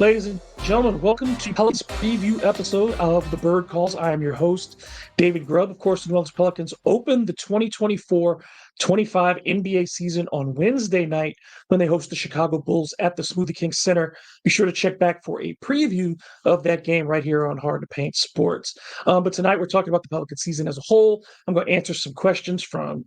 Ladies and gentlemen, welcome to Pelicans preview episode of the Bird Calls. I am your host, David Grubb. Of course, the New Orleans Pelicans open the 2024-25 NBA season on Wednesday night when they host the Chicago Bulls at the Smoothie King Center. Be sure to check back for a preview of that game right here on Hard to Paint Sports. But tonight we're talking about the Pelicans season as a whole. I'm going to answer some questions from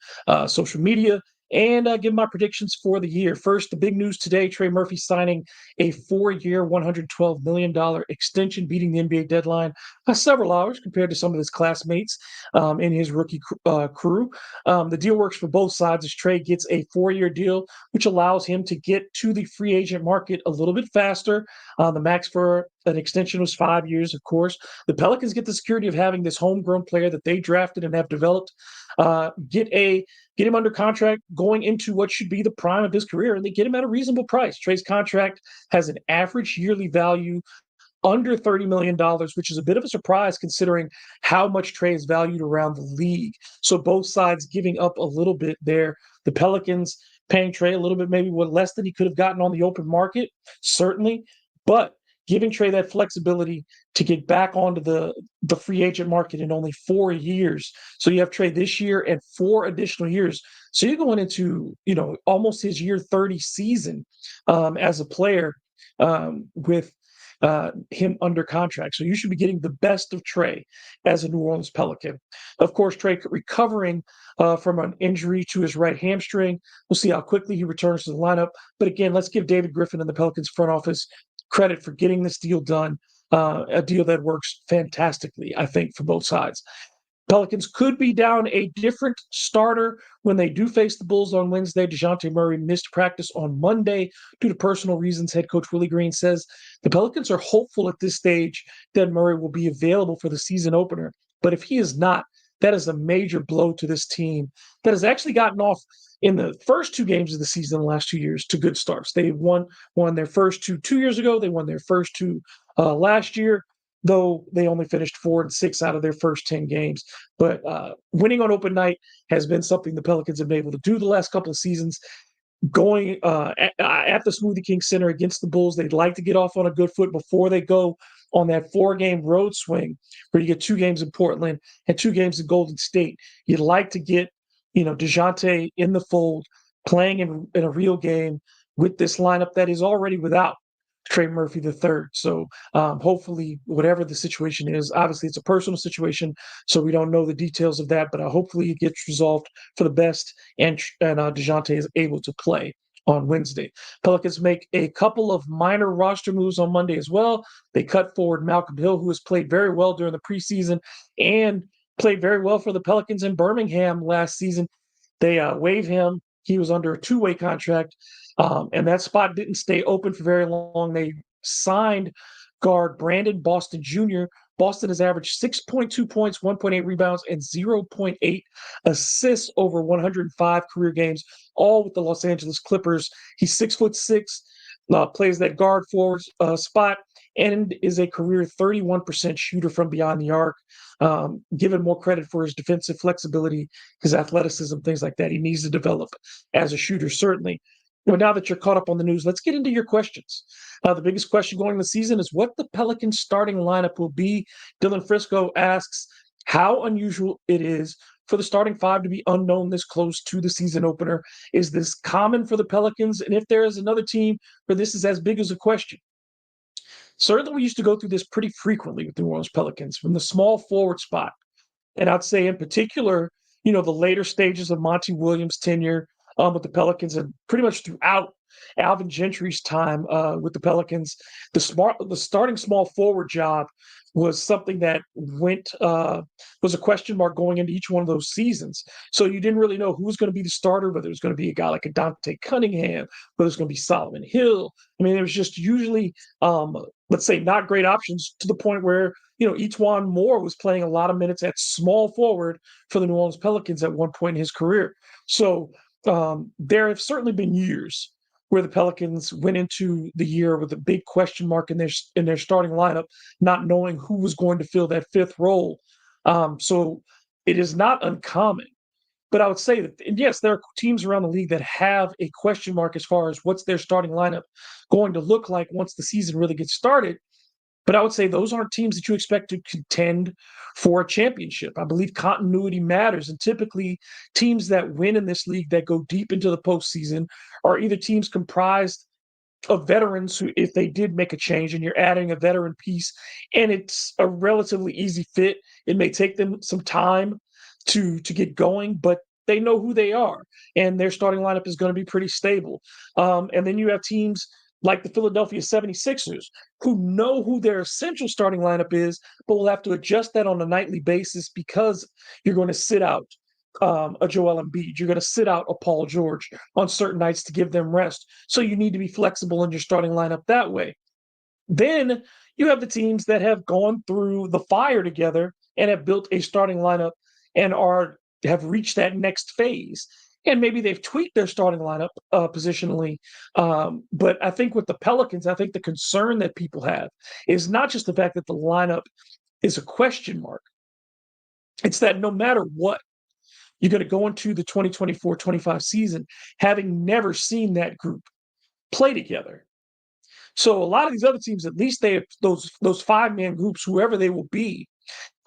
social media and give my predictions for the year. First, the big news today, Trey Murphy signing a 4-year, $112 million extension, beating the NBA deadline by several hours compared to some of his classmates in his rookie crew. The deal works for both sides as Trey gets a 4-year deal, which allows him to get to the free agent market a little bit faster. The max for an extension was 5 years, of course. The Pelicans get the security of having this homegrown player that they drafted and have developed get him under contract going into what should be the prime of his career, and they get him at a reasonable price. Trey's contract has an average yearly value under $30 million, which is a bit of a surprise considering how much Trey is valued around the league. So both sides giving up a little bit there. The Pelicans paying Trey a little bit, maybe what less than he could have gotten on the open market, certainly, but giving Trey that flexibility to get back onto the free agent market in only 4 years. So you have Trey this year and 4 additional years. So you're going into, almost his year 30 season as a player with him under contract. So you should be getting the best of Trey as a New Orleans Pelican. Of course, Trey recovering from an injury to his right hamstring. We'll see how quickly he returns to the lineup. But again, let's give David Griffin and the Pelicans front office credit for getting this deal done, a deal that works fantastically, I think, for both sides. Pelicans could be down a different starter when they do face the Bulls on Wednesday. DeJounte Murray missed practice on Monday due to personal reasons. Head coach Willie Green says the Pelicans are hopeful at this stage that Murray will be available for the season opener. But if he is not, that is a major blow to this team that has actually gotten off in the first 2 games of the season in the last 2 years to good starts. They won their first 2 years ago. They won their first 2 last year, though they only finished 4-6 out of their first 10 games. But winning on open night has been something the Pelicans have been able to do the last couple of seasons. Going at the Smoothie King Center against the Bulls, they'd like to get off on a good foot before they go on that 4-game road swing where you get 2 games in Portland and 2 games in Golden State. You'd like to get, DeJounte in the fold, playing in a real game with this lineup that is already without Trey Murphy III. So hopefully, whatever the situation is, obviously it's a personal situation, so we don't know the details of that, but hopefully it gets resolved for the best, and DeJounte is able to play on Wednesday. Pelicans make a couple of minor roster moves on Monday as well. They cut forward Malcolm Hill, who has played very well during the preseason and played very well for the Pelicans in Birmingham last season. They waive him. He was under a 2-way contract, and that spot didn't stay open for very long. They signed guard Brandon Boston Jr. Boston has averaged 6.2 points, 1.8 rebounds, and 0.8 assists over 105 career games, all with the Los Angeles Clippers. He's 6'6", plays that guard forward spot, and is a career 31% shooter from beyond the arc. Given more credit for his defensive flexibility, his athleticism, things like that. He needs to develop as a shooter, certainly. Well, now that you're caught up on the news, let's get into your questions. The biggest question going into the season is what the Pelicans starting lineup will be. Dylan Frisco asks how unusual it is for the starting 5 to be unknown this close to the season opener. Is this common for the Pelicans? And if there is another team where this is as big as a question? Certainly, we used to go through this pretty frequently with the New Orleans Pelicans from the small forward spot. And I'd say in particular, the later stages of Monty Williams' tenure with the Pelicans and pretty much throughout Alvin Gentry's time with the Pelicans, the starting small forward job was something that was a question mark going into each one of those seasons. So you didn't really know who was going to be the starter, whether it was going to be a guy like a Dante Cunningham, whether it was going to be Solomon Hill. I mean, it was just usually, let's say, not great options to the point where, Etuan Moore was playing a lot of minutes at small forward for the New Orleans Pelicans at one point in his career. So there have certainly been years where the Pelicans went into the year with a big question mark in their starting lineup, not knowing who was going to fill that 5th role. So it is not uncommon But I would say that, and yes, there are teams around the league that have a question mark as far as what's their starting lineup going to look like once the season really gets started. But I would say those aren't teams that you expect to contend for a championship. I believe continuity matters. And typically, teams that win in this league that go deep into the postseason are either teams comprised of veterans who, if they did make a change and you're adding a veteran piece and it's a relatively easy fit, it may take them some time to get going, but they know who they are and their starting lineup is going to be pretty stable. And then you have teams like the Philadelphia 76ers who know who their essential starting lineup is, but will have to adjust that on a nightly basis because you're going to sit out a Joel Embiid. You're going to sit out a Paul George on certain nights to give them rest. So you need to be flexible in your starting lineup that way. Then you have the teams that have gone through the fire together and have built a starting lineup and have reached that next phase. And maybe they've tweaked their starting lineup positionally. But I think with the Pelicans, I think the concern that people have is not just the fact that the lineup is a question mark. It's that no matter what, you're going to go into the 2024-25 season having never seen that group play together. So a lot of these other teams, at least they have those 5-man groups, whoever they will be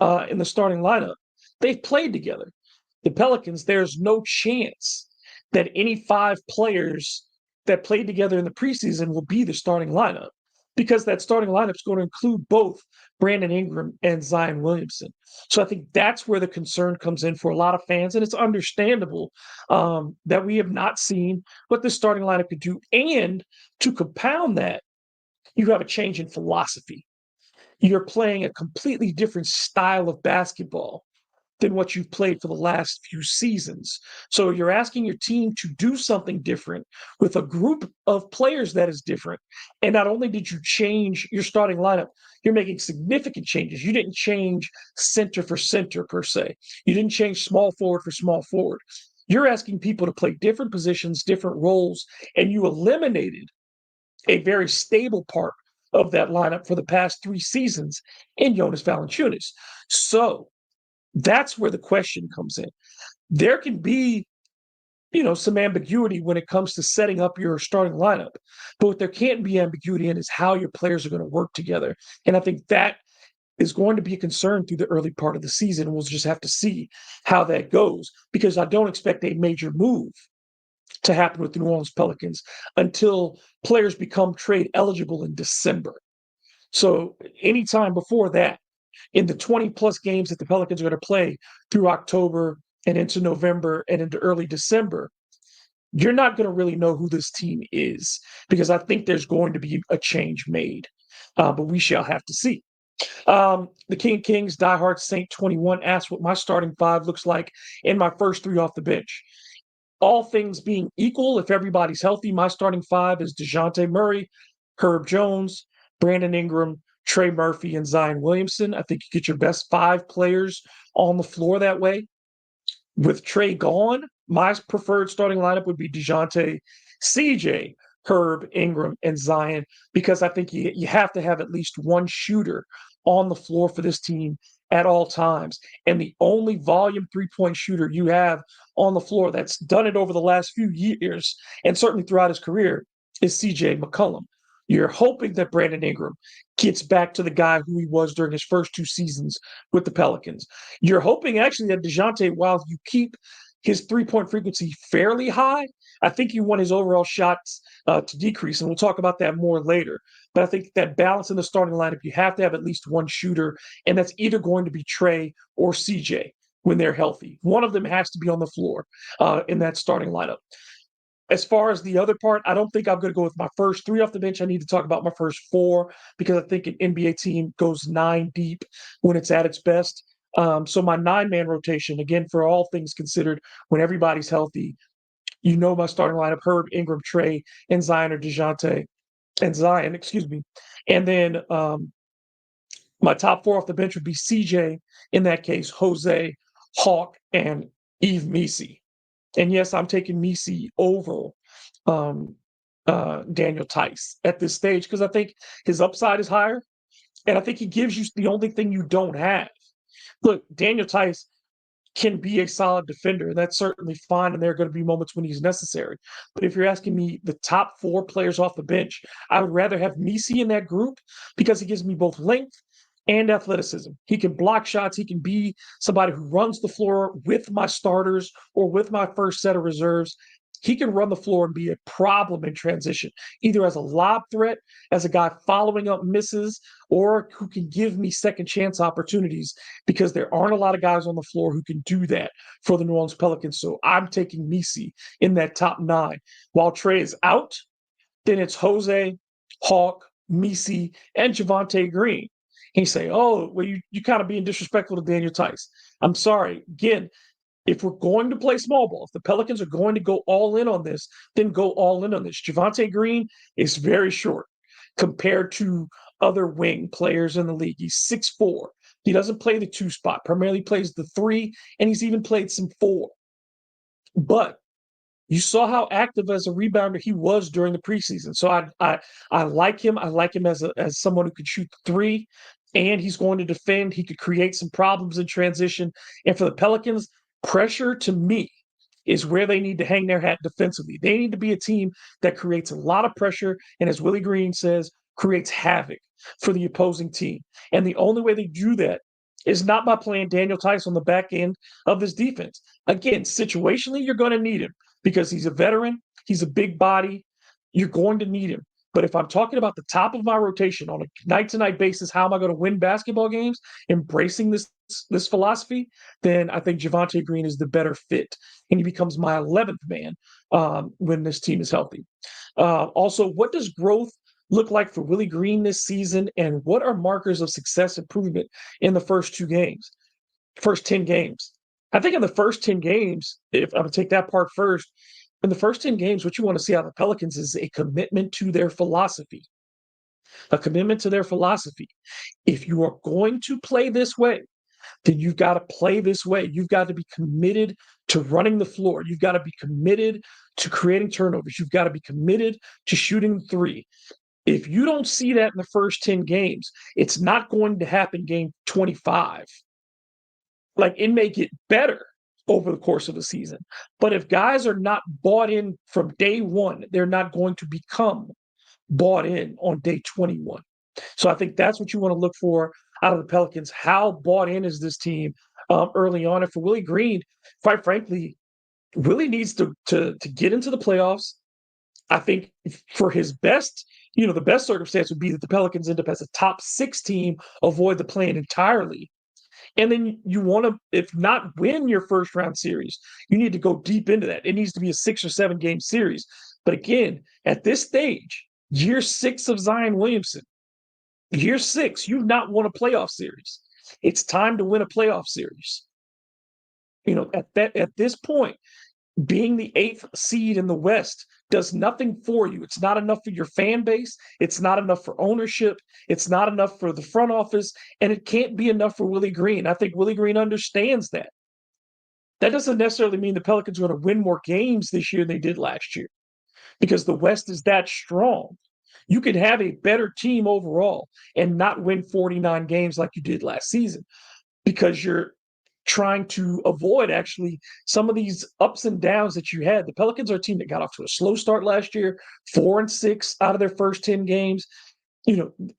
in the starting lineup, they've played together. The Pelicans, there's no chance that any 5 players that played together in the preseason will be the starting lineup because that starting lineup is going to include both Brandon Ingram and Zion Williamson. So I think that's where the concern comes in for a lot of fans, and it's understandable that we have not seen what this starting lineup could do. And to compound that, you have a change in philosophy. You're playing a completely different style of basketball than what you've played for the last few seasons. So you're asking your team to do something different with a group of players that is different. And not only did you change your starting lineup, you're making significant changes. You didn't change center for center per se. You didn't change small forward for small forward. You're asking people to play different positions, different roles, and you eliminated a very stable part of that lineup for the past 3 seasons in Jonas Valanciunas. So that's where the question comes in. There can be, some ambiguity when it comes to setting up your starting lineup, but what there can't be ambiguity in is how your players are going to work together. And I think that is going to be a concern through the early part of the season. We'll just have to see how that goes because I don't expect a major move to happen with the New Orleans Pelicans until players become trade eligible in December. So anytime before that, in the 20 plus games that the Pelicans are going to play through October and into November and into early December, you're not going to really know who this team is because I think there's going to be a change made. But we shall have to see. The King Kings Diehard Saint 21 asked what my starting 5 looks like in my first 3 off the bench. All things being equal, if everybody's healthy, my starting 5 is DeJounte Murray, Herb Jones, Brandon Ingram, Trey Murphy, and Zion Williamson. I think you get your best 5 players on the floor that way. With Trey gone, my preferred starting lineup would be DeJounte, CJ, Herb, Ingram, and Zion, because I think you have to have at least one shooter on the floor for this team at all times. And the only volume 3-point shooter you have on the floor that's done it over the last few years, and certainly throughout his career, is CJ McCollum. You're hoping that Brandon Ingram gets back to the guy who he was during his first 2 seasons with the Pelicans. You're hoping actually that DeJounte, while you keep his 3-point frequency fairly high, I think you want his overall shots to decrease, and we'll talk about that more later. But I think that balance in the starting lineup, you have to have at least one shooter, and that's either going to be Trey or CJ when they're healthy. One of them has to be on the floor in that starting lineup. As far as the other part, I don't think I'm going to go with my first 3 off the bench. I need to talk about my first 4 because I think an NBA team goes 9 deep when it's at its best. So my 9-man rotation, again, for all things considered, when everybody's healthy, my starting lineup: Herb, Ingram, Trey, and Zion or DeJounte, and Zion, excuse me. And then my top 4 off the bench would be CJ, in that case, Jose, Hawk, and Yves Missi. And yes, I'm taking Missi over Daniel Tice at this stage because I think his upside is higher, and I think he gives you the only thing you don't have. Look, Daniel Tice, can be a solid defender, and that's certainly fine, and there are going to be moments when he's necessary. But if you're asking me the top 4 players off the bench, I would rather have Messi in that group because he gives me both length and athleticism. He can block shots. He can be somebody who runs the floor with my starters or with my first set of reserves. He can run the floor and be a problem in transition, either as a lob threat, as a guy following up misses, or who can give me second chance opportunities because there aren't a lot of guys on the floor who can do that for the New Orleans Pelicans. So I'm taking Messi in that top 9. While Trey is out, then it's Jose, Hawk, Messi, and Javante Green. He say, "Oh, well, you kind of being disrespectful to Daniel Tice." I'm sorry. Again, if we're going to play small ball, if the Pelicans are going to go all in on this, then go all in on this. Javante Green is very short compared to other wing players in the league. He's 6'4". He doesn't play the 2 spot, primarily plays the 3, and he's even played some 4. But you saw how active as a rebounder he was during the preseason. So I like him. I like him as someone who could shoot the 3, and he's going to defend. He could create some problems in transition. And for the Pelicans, pressure to me is where they need to hang their hat defensively. They need to be a team that creates a lot of pressure, and as Willie Green says, creates havoc for the opposing team. And the only way they do that is not by playing Daniel Tice on the back end of this defense. Again, situationally, you're going to need him because he's a veteran, he's a big body. You're going to need him. But if I'm talking about the top of my rotation on a night-to-night basis, how am I going to win basketball games, embracing this philosophy, then I think Javante Green is the better fit, and he becomes my 11th man when this team is healthy. Also, what does growth look like for Willie Green this season, and what are markers of success improvement in the first 10 games? I think in the first 10 games, if I'm going to take that part first, in the first 10 games, what you want to see out of the Pelicans is a commitment to their philosophy. A commitment to their philosophy. If you are going to play this way, then you've got to play this way. You've got to be committed to running the floor. You've got to be committed to creating turnovers. You've got to be committed to shooting 3. If you don't see that in the first 10 games, it's not going to happen game 25. Like, it may get better over the course of the season. But if guys are not bought in from day 1, they're not going to become bought in on day 21. So I think that's what you want to look for out of the Pelicans. How bought in is this team early on? And for Willie Green, quite frankly, Willie needs to get into the playoffs. I think for his best, the best circumstance would be that the Pelicans end up as a top 6 team, avoid the play-in entirely. And then you want to, if not win your first round series, you need to go deep into that. It needs to be a 6 or 7 game series. But again, at this stage, year 6 of Zion Williamson, year 6, you've not won a playoff series. It's time to win a playoff series. At this point, being the 8th seed in the West does nothing for you. It's not enough for your fan base. It's not enough for ownership. It's not enough for the front office. And it can't be enough for Willie Green. I think Willie Green understands that. That doesn't necessarily mean the Pelicans are going to win more games this year than they did last year because the West is that strong. You could have a better team overall and not win 49 games like you did last season because you're trying to avoid actually some of these ups and downs that you had. The Pelicans are a team that got off to a slow start last year, 4-6 out of their first 10 games.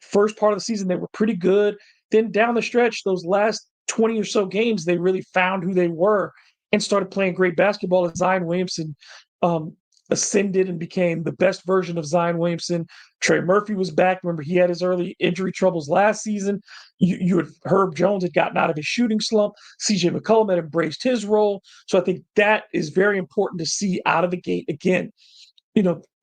First part of the season, they were pretty good. Then down the stretch, those last 20 or so games, they really found who they were and started playing great basketball as Zion Williamson ascended and became the best version of Zion Williamson. Trey Murphy was back. Remember, he had his early injury troubles last season. Herb Jones had gotten out of his shooting slump. CJ McCollum had embraced his role. So I think that is very important to see out of the gate again.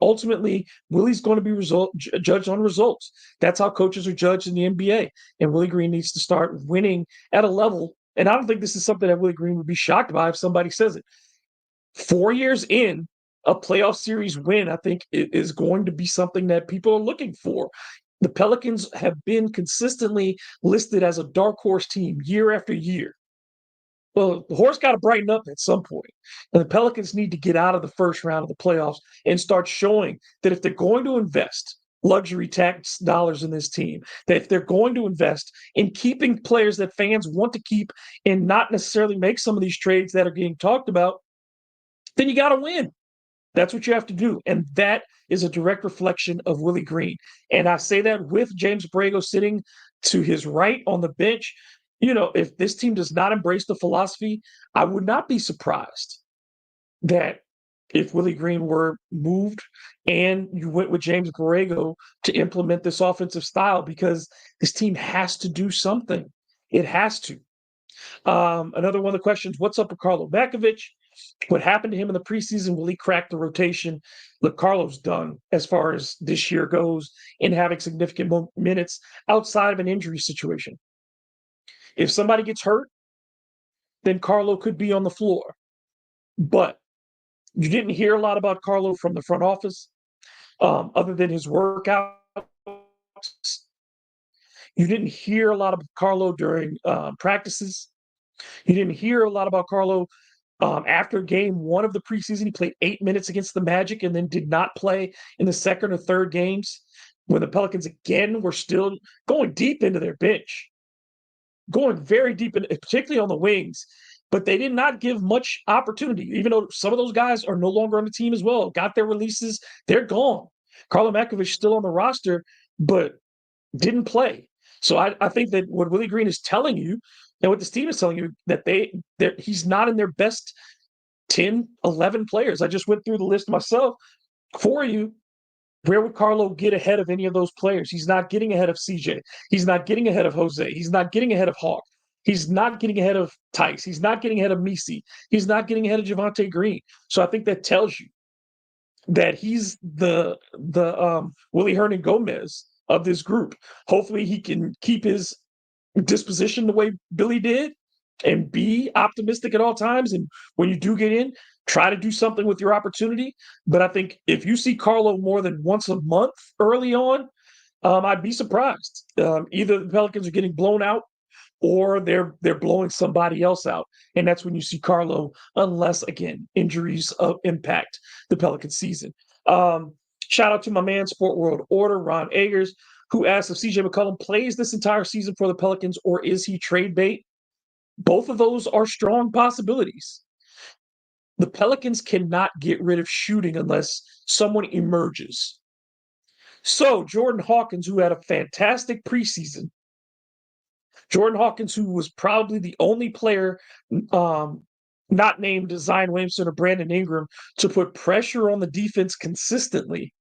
Ultimately, Willie's going to be judged on results. That's how coaches are judged in the NBA. And Willie Green needs to start winning at a level. And I don't think this is something that Willie Green would be shocked by if somebody says it. 4 years in, a playoff series win, I think, is going to be something that people are looking for. The Pelicans have been consistently listed as a dark horse team year after year. Well, the horse got to brighten up at some point. And the Pelicans need to get out of the first round of the playoffs and start showing that if they're going to invest, luxury tax dollars in this team. That if they're going to invest in keeping players that fans want to keep and not necessarily make some of these trades that are getting talked about, then you got to win. That's what you have to do. And that is a direct reflection of Willie Green. And I say that with James Borrego sitting to his right on the bench. If this team does not embrace the philosophy, I would not be surprised that if Willie Green were moved and you went with James Borrego to implement this offensive style, because this team has to do something. It has to. Another one of the questions, what's up with Carlo Vakovic? What happened to him in the preseason? Will he crack the rotation? Look, Carlo's done as far as this year goes in having significant minutes outside of an injury situation. If somebody gets hurt, then Carlo could be on the floor. But you didn't hear a lot about Carlo from the front office, other than his workouts. You didn't hear a lot of Carlo during practices. You didn't hear a lot about Carlo after game one of the preseason. He played 8 minutes against the Magic and then did not play in the second or third games when the Pelicans again were still going deep into their bench, going very deep, particularly on the wings. But they did not give much opportunity, even though some of those guys are no longer on the team as well. Got their releases, they're gone. Carlo Vakovic still on the roster, but didn't play. So I think that what Willie Green is telling you and what this team is telling you, that he's not in their best 10, 11 players. I just went through the list myself for you. Where would Carlo get ahead of any of those players? He's not getting ahead of CJ. He's not getting ahead of Jose. He's not getting ahead of Hawk. He's not getting ahead of Tice. He's not getting ahead of Misi. He's not getting ahead of Javonte Green. So I think that tells you that he's the Willie Hernan Gomez of this group. Hopefully he can keep his disposition the way Billy did and be optimistic at all times. And when you do get in, try to do something with your opportunity. But I think if you see Carlo more than once a month early on, I'd be surprised. Either the Pelicans are getting blown out or they're blowing somebody else out. And that's when you see Carlo, unless, again, injuries impact the Pelicans season. Shout out to my man, Sport World Order, Ron Agers, who asked if CJ McCollum plays this entire season for the Pelicans or is he trade bait? Both of those are strong possibilities. The Pelicans cannot get rid of shooting unless someone emerges. So Jordan Hawkins, who had a fantastic preseason, Jordan Hawkins, who was probably the only player not named Zion Williamson or Brandon Ingram to put pressure on the defense consistently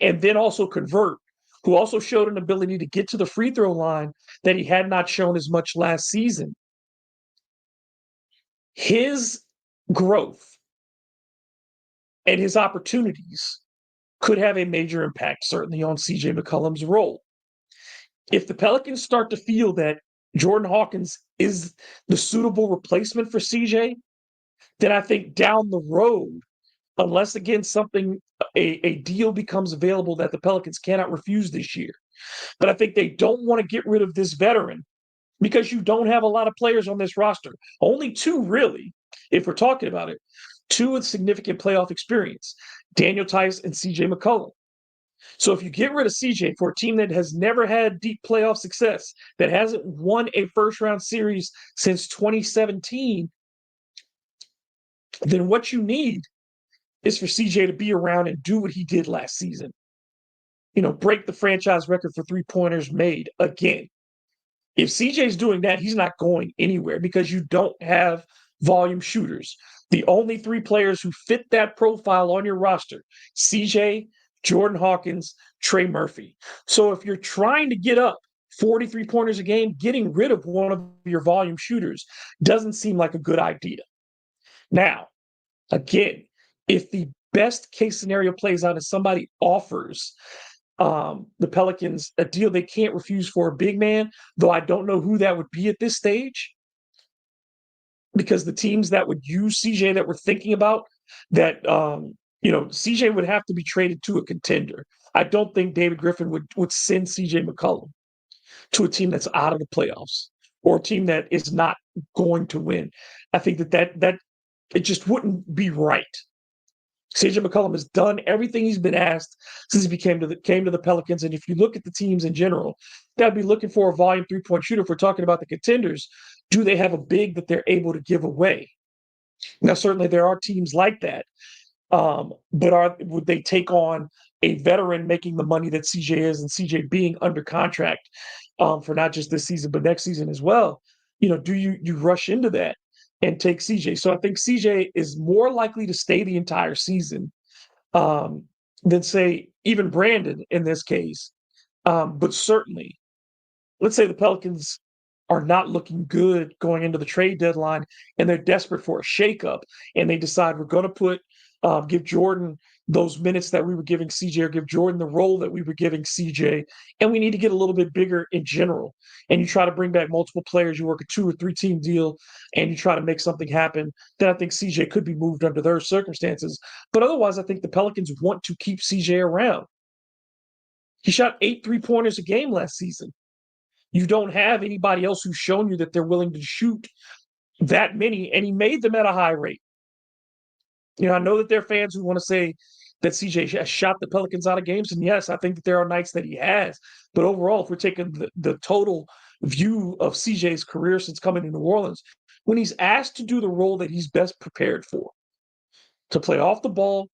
and then also convert, who also showed an ability to get to the free throw line that he had not shown as much last season. His growth and his opportunities could have a major impact, certainly, on CJ McCollum's role. If the Pelicans start to feel that Jordan Hawkins is the suitable replacement for CJ, then I think down the road, unless, again, a deal becomes available that the Pelicans cannot refuse this year. But I think they don't want to get rid of this veteran because you don't have a lot of players on this roster. Only two, really, if we're talking about it. Two with significant playoff experience, Daniel Tice and CJ McCollum. So if you get rid of CJ for a team that has never had deep playoff success, that hasn't won a first-round series since 2017, then what you need is for CJ to be around and do what he did last season. Break the franchise record for three-pointers made again. If CJ's doing that, he's not going anywhere because you don't have volume shooters. The only three players who fit that profile on your roster, CJ, Jordan Hawkins, Trey Murphy. So if you're trying to get up 43 pointers a game, getting rid of one of your volume shooters doesn't seem like a good idea. Now, again, if the best case scenario plays out and somebody offers the Pelicans a deal they can't refuse for a big man, though I don't know who that would be at this stage, because the teams that would use CJ that we're thinking about, that CJ would have to be traded to a contender. I don't think David Griffin would send CJ McCollum to a team that's out of the playoffs or a team that is not going to win. I think that it just wouldn't be right. CJ McCollum has done everything he's been asked since he came to the Pelicans. And if you look at the teams in general, that'd be looking for a volume 3-point shooter. If we're talking about the contenders, do they have a big that they're able to give away? Now, certainly there are teams like that. But would they take on a veteran making the money that CJ is, and CJ being under contract for not just this season but next season as well? Do you rush into that and take CJ? So I think CJ is more likely to stay the entire season um, than say even Brandon in this case. But certainly, let's say the Pelicans are not looking good going into the trade deadline and they're desperate for a shakeup and they decide we're going to give Jordan those minutes that we were giving CJ, or give Jordan the role that we were giving CJ, and we need to get a little bit bigger in general. And you try to bring back multiple players, you work a 2 or 3 team deal, and you try to make something happen. Then I think CJ could be moved under those circumstances. But otherwise, I think the Pelicans want to keep CJ around. He shot 8 3-pointers a game last season. You don't have anybody else who's shown you that they're willing to shoot that many, and he made them at a high rate. I know that there are fans who want to say that CJ has shot the Pelicans out of games, and yes, I think that there are nights that he has. But overall, if we're taking the total view of CJ's career since coming to New Orleans, when he's asked to do the role that he's best prepared for, to play off the ball,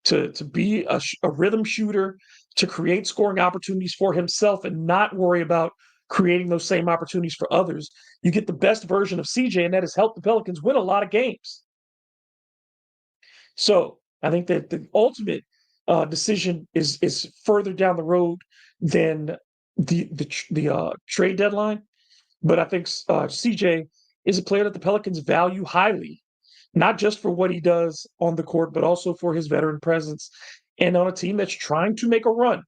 to be a rhythm shooter, to create scoring opportunities for himself and not worry about creating those same opportunities for others, you get the best version of CJ, and that has helped the Pelicans win a lot of games. So I think that the ultimate decision is further down the road than the trade deadline. But I think CJ is a player that the Pelicans value highly, not just for what he does on the court, but also for his veteran presence, and on a team that's trying to make a run.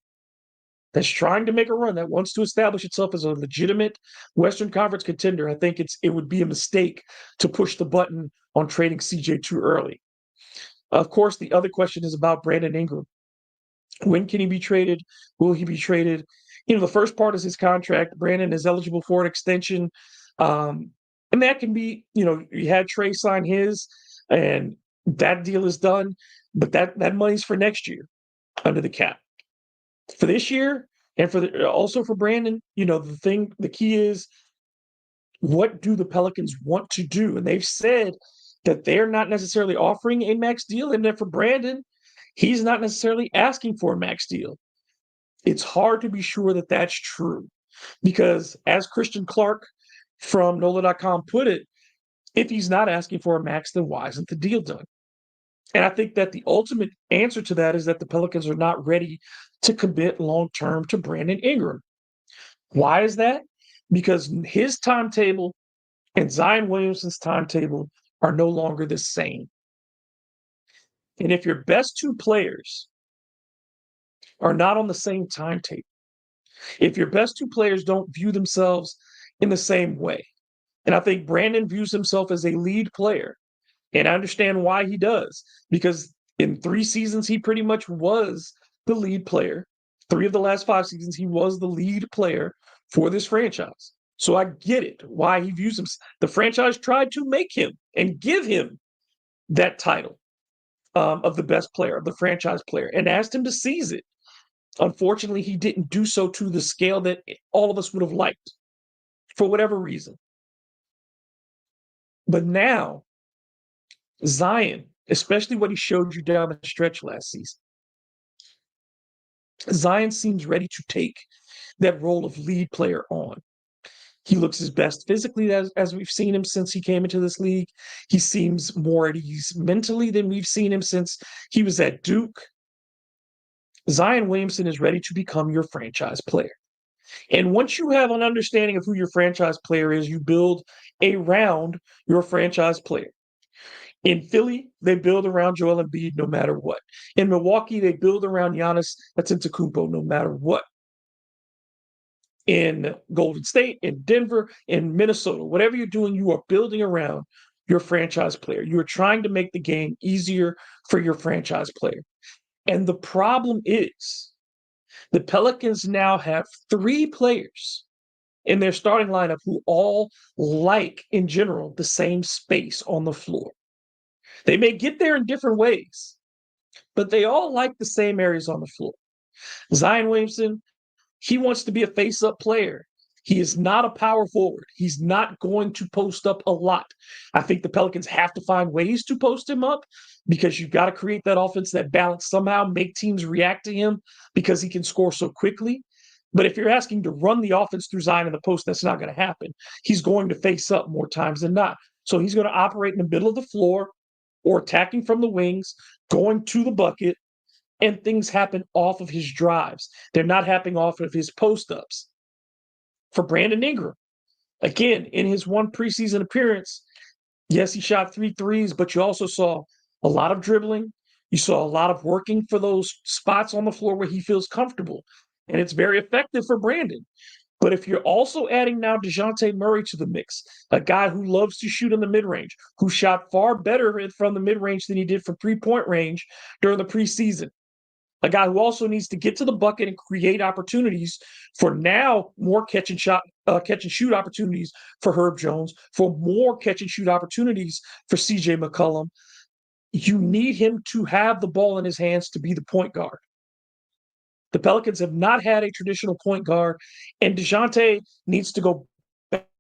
That wants to establish itself as a legitimate Western Conference contender. I think it would be a mistake to push the button on trading CJ too early. Of course, the other question is about Brandon Ingram. When can he be traded? Will he be traded? The first part is his contract. Brandon is eligible for an extension. And that can be, you had Trey sign his, and that deal is done. But that money's for next year under the cap. For this year, and also for Brandon, the key is, what do the Pelicans want to do? And they've said that they're not necessarily offering a max deal. And then for Brandon, he's not necessarily asking for a max deal. It's hard to be sure that that's true because, as Christian Clark from NOLA.com put it, if he's not asking for a max, then why isn't the deal done? And I think that the ultimate answer to that is that the Pelicans are not ready to commit long-term to Brandon Ingram. Why is that? Because his timetable and Zion Williamson's timetable are no longer the same. And if your best 2 players are not on the same timetable, if your best 2 players don't view themselves in the same way, and I think Brandon views himself as a lead player, and I understand why he does, because in 3 seasons, he pretty much was the lead player. 3 of the last 5 seasons, he was the lead player for this franchise. So I get it, why he views him. The franchise tried to make him and give him that title of the best player, of the franchise player, and asked him to seize it. Unfortunately, he didn't do so to the scale that all of us would have liked, for whatever reason. But now, Zion, especially what he showed you down the stretch last season, Zion seems ready to take that role of lead player on. He looks his best physically as we've seen him since he came into this league. He seems more at ease mentally than we've seen him since he was at Duke. Zion Williamson is ready to become your franchise player. And once you have an understanding of who your franchise player is, you build around your franchise player. In Philly, they build around Joel Embiid no matter what. In Milwaukee, they build around Giannis Antetokounmpo no matter what. In Golden State, in Denver, in Minnesota, whatever you're doing, you are building around your franchise player. You are trying to make the game easier for your franchise player. And the problem is the Pelicans now have 3 players in their starting lineup who all like, in general, the same space on the floor. They may get there in different ways, but they all like the same areas on the floor. Zion Williamson, he wants to be a face-up player. He is not a power forward. He's not going to post up a lot. I think the Pelicans have to find ways to post him up because you've got to create that offense, that balance, somehow make teams react to him because he can score so quickly. But if you're asking to run the offense through Zion in the post, that's not going to happen. He's going to face up more times than not. So he's going to operate in the middle of the floor or attacking from the wings, going to the bucket, and things happen off of his drives. They're not happening off of his post-ups. For Brandon Ingram, again, in his one preseason appearance, yes, he shot 3 threes, but you also saw a lot of dribbling. You saw a lot of working for those spots on the floor where he feels comfortable. And it's very effective for Brandon. But if you're also adding now DeJounte Murray to the mix, a guy who loves to shoot in the mid-range, who shot far better from the mid-range than he did from three-point range during the preseason, a guy who also needs to get to the bucket and create opportunities for now more catch and shoot opportunities for Herb Jones, for more catch and shoot opportunities for CJ McCollum. You need him to have the ball in his hands to be the point guard. The Pelicans have not had a traditional point guard, and DeJounte needs to go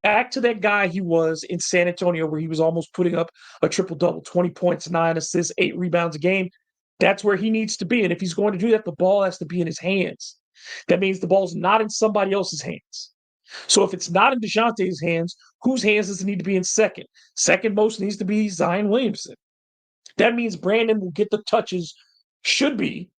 back to that guy he was in San Antonio, where he was almost putting up a triple-double, 20 points, 9 assists, 8 rebounds a game. That's where he needs to be. And if he's going to do that, the ball has to be in his hands. That means the ball's not in somebody else's hands. So if it's not in DeJounte's hands, whose hands does it need to be in second? Second most needs to be Zion Williamson. That means Brandon will get the touches, should be,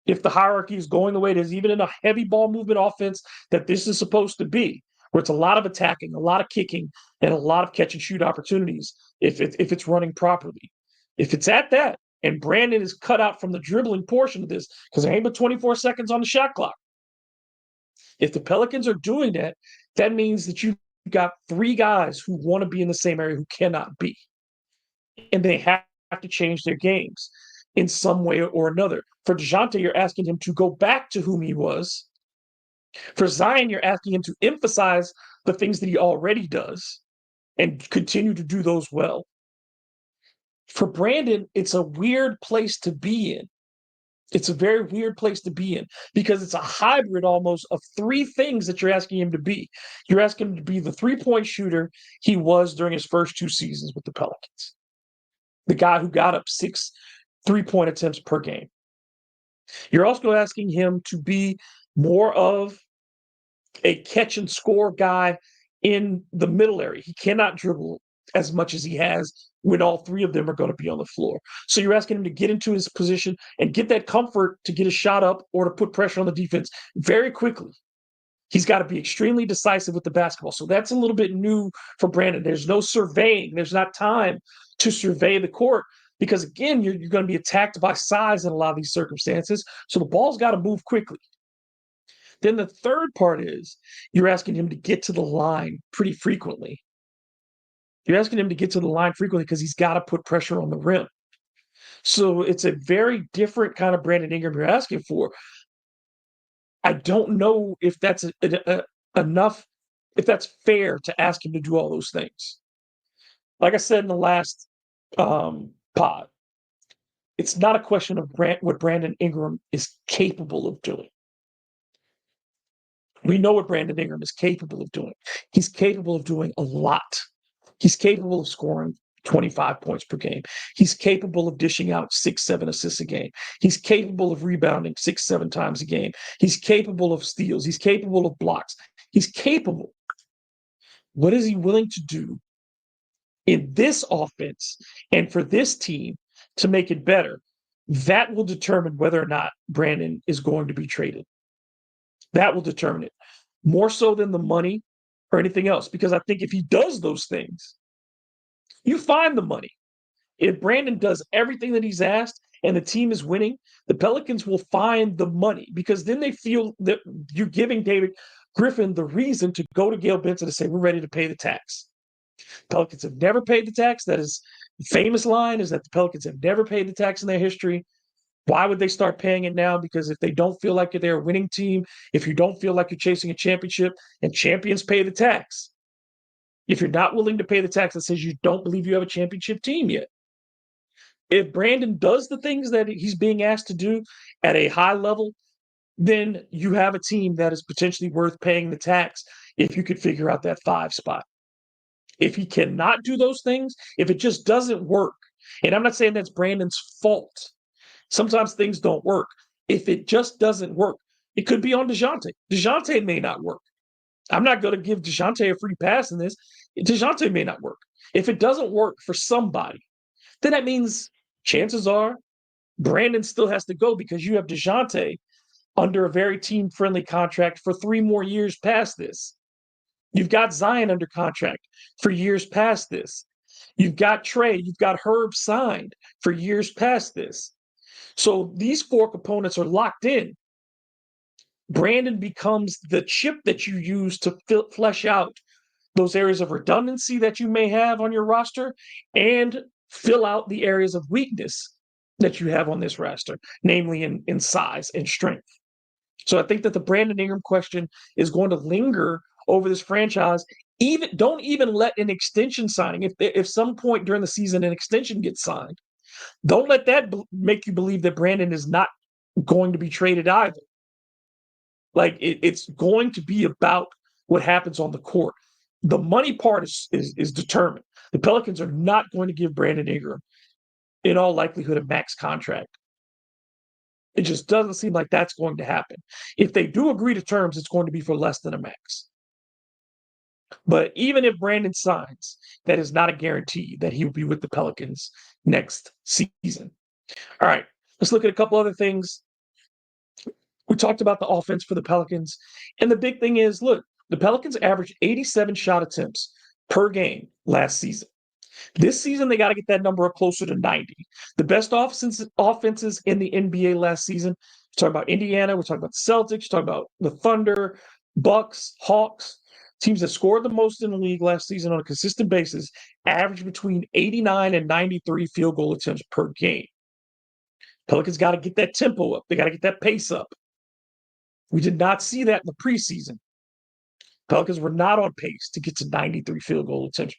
if the hierarchy is going the way it is, even in a heavy ball movement offense that this is supposed to be, where it's a lot of attacking, a lot of kicking, and a lot of catch and shoot opportunities if it's running properly. If it's at that, and Brandon is cut out from the dribbling portion of this because there ain't but 24 seconds on the shot clock. If the Pelicans are doing that, that means that you've got 3 guys who want to be in the same area who cannot be. And they have to change their games in some way or another. For DeJounte, you're asking him to go back to whom he was. For Zion, you're asking him to emphasize the things that he already does and continue to do those well. For Brandon, it's a weird place to be in. It's a very weird place to be in because it's a hybrid almost of 3 things that you're asking him to be. You're asking him to be the three-point shooter he was during his first 2 seasons with the Pelicans. The guy who got up 6 three-point attempts per game. You're also asking him to be more of a catch and score guy in the middle area. He cannot dribble as much as he has when all 3 of them are going to be on the floor. So you're asking him to get into his position and get that comfort to get a shot up or to put pressure on the defense very quickly. He's got to be extremely decisive with the basketball. So that's a little bit new for Brandon. There's no surveying. There's not time to survey the court because, again, you're going to be attacked by size in a lot of these circumstances. So the ball's got to move quickly. Then the third part is you're asking him to get to the line pretty frequently. You're asking him to get to the line frequently because he's got to put pressure on the rim. So it's a very different kind of Brandon Ingram you're asking for. I don't know if that's enough, if that's fair to ask him to do all those things. Like I said in the last pod, it's not a question of what Brandon Ingram is capable of doing. We know what Brandon Ingram is capable of doing. He's capable of doing a lot. He's capable of scoring 25 points per game. He's capable of dishing out 6-7 assists a game. He's capable of rebounding 6-7 times a game. He's capable of steals. He's capable of blocks. He's capable. What is he willing to do in this offense and for this team to make it better? That will determine whether or not Brandon is going to be traded. That will determine it more so than the money or anything else. Because I think if he does those things, you find the money. If Brandon does everything that he's asked and the team is winning, the Pelicans will find the money because then they feel that you're giving David Griffin the reason to go to Gail Benson and say, we're ready to pay the tax. Pelicans have never paid the tax. That is the famous line, is that the Pelicans have never paid the tax in their history. Why would they start paying it now? Because if they don't feel like they're a winning team, if you don't feel like you're chasing a championship, and champions pay the tax. If you're not willing to pay the tax, that says you don't believe you have a championship team yet. If Brandon does the things that he's being asked to do at a high level, then you have a team that is potentially worth paying the tax if you could figure out that 5 spot. If he cannot do those things, if it just doesn't work, and I'm not saying that's Brandon's fault. Sometimes things don't work. If it just doesn't work, it could be on DeJounte. DeJounte may not work. I'm not going to give DeJounte a free pass in this. DeJounte may not work. If it doesn't work for somebody, then that means chances are Brandon still has to go because you have DeJounte under a very team-friendly contract for 3 more years past this. You've got Zion under contract for years past this. You've got Trey, you've got Herb signed for years past this. So these 4 components are locked in. Brandon becomes the chip that you use to flesh out those areas of redundancy that you may have on your roster and fill out the areas of weakness that you have on this roster, namely in size and strength. So I think that the Brandon Ingram question is going to linger over this franchise. Don't even let an extension signing, if some point during the season an extension gets signed, don't let that make you believe that Brandon is not going to be traded either. Like it's going to be about what happens on the court. The money part is determined. The Pelicans are not going to give Brandon Ingram, in all likelihood, a max contract. It just doesn't seem like that's going to happen. If they do agree to terms, it's going to be for less than a max. But even if Brandon signs, that is not a guarantee that he will be with the Pelicans next season. All right, let's look at a couple other things. We talked about the offense for the Pelicans. And the big thing is, look, the Pelicans averaged 87 shot attempts per game last season. This season, they got to get that number up closer to 90. The best offenses in the NBA last season, we're talking about Indiana, we're talking about the Celtics, we're talking about the Thunder, Bucks, Hawks, teams that scored the most in the league last season on a consistent basis, averaged between 89 and 93 field goal attempts per game. Pelicans got to get that tempo up. They got to get that pace up. We did not see that in the preseason. Pelicans were not on pace to get to 93 field goal attempts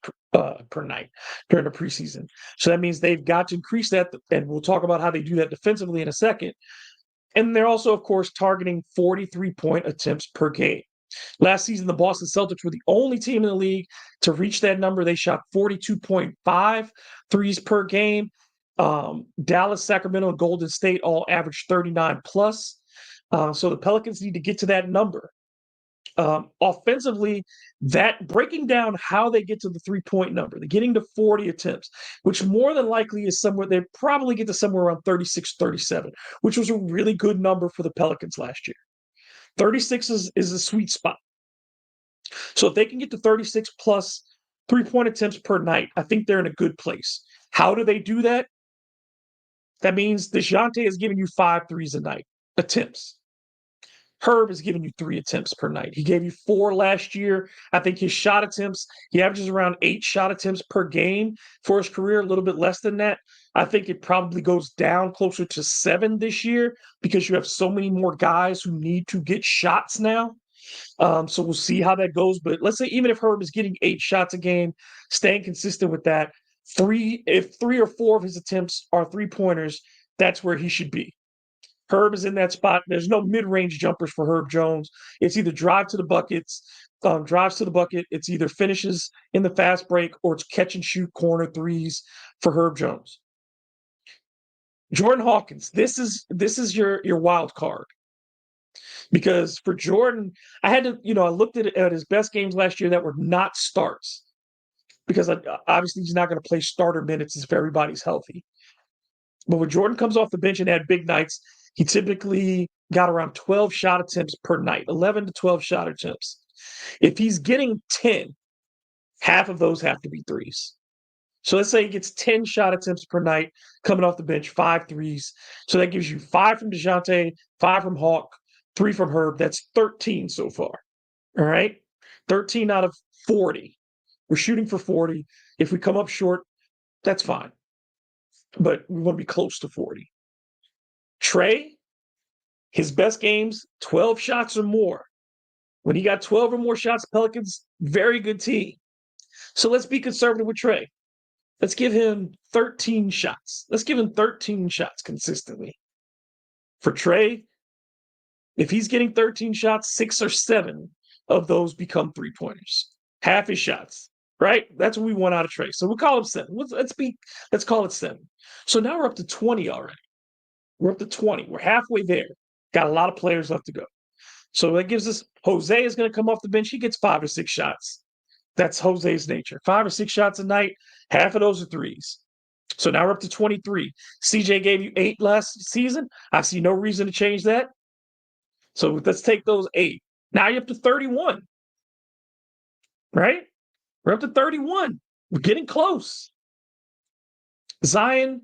per night during the preseason. So that means they've got to increase that, and we'll talk about how they do that defensively in a second. And they're also, of course, targeting 43-point attempts per game. Last season, the Boston Celtics were the only team in the league to reach that number. They shot 42.5 threes per game. Dallas, Sacramento, and Golden State all averaged 39 plus. So the Pelicans need to get to that number. Offensively, that breaking down how they get to the 3-point number, they're getting to 40 attempts, which more than likely is somewhere, they probably get to somewhere around 36, 37, which was a really good number for the Pelicans last year. 36 is a sweet spot. So if they can get to 36 plus 3-point attempts per night, I think they're in a good place. How do they do that? That means DeJounte is giving you 5 threes a night, attempts. Herb is giving you 3 attempts per night. He gave you 4 last year. I think his shot attempts, he averages around 8 shot attempts per game for his career, a little bit less than that. I think it probably goes down closer to 7 this year because you have so many more guys who need to get shots now. So we'll see how that goes. But let's say even if Herb is getting 8 shots a game, staying consistent with that, if 3 or 4 of his attempts are 3-pointers, that's where he should be. Herb is in that spot. There's no mid-range jumpers for Herb Jones. It's either drives to the bucket. It's either finishes in the fast break or it's catch and shoot corner threes for Herb Jones. Jordan Hawkins, this is your wild card. Because for Jordan, I had to, I looked at his best games last year that were not starts. Because obviously he's not going to play starter minutes if everybody's healthy. But when Jordan comes off the bench and had big nights, he typically got around 12 shot attempts per night, 11 to 12 shot attempts. If he's getting 10, half of those have to be threes. So let's say he gets 10 shot attempts per night coming off the bench, 5 threes. So that gives you 5 from DeJounte, 5 from Hawk, 3 from Herb. That's 13 so far. All right? 13 out of 40. We're shooting for 40. If we come up short, that's fine. But we want to be close to 40. Trey, his best games, 12 shots or more. When he got 12 or more shots, Pelicans, very good team. So let's be conservative with Trey. Let's give him 13 shots. Let's give him 13 shots consistently. For Trey, if he's getting 13 shots, 6 or 7 of those become three-pointers. Half his shots, right? That's what we want out of Trey. So we'll call him 7. Let's call it 7. So now we're up to 20 already. We're up to 20. We're halfway there. Got a lot of players left to go. So that gives us Jose is going to come off the bench. He gets 5 or 6 shots. That's Jose's nature. 5 or 6 shots a night. Half of those are threes. So now we're up to 23. CJ gave you 8 last season. I see no reason to change that. So let's take those 8. Now you're up to 31. Right? We're up to 31. We're getting close. Zion,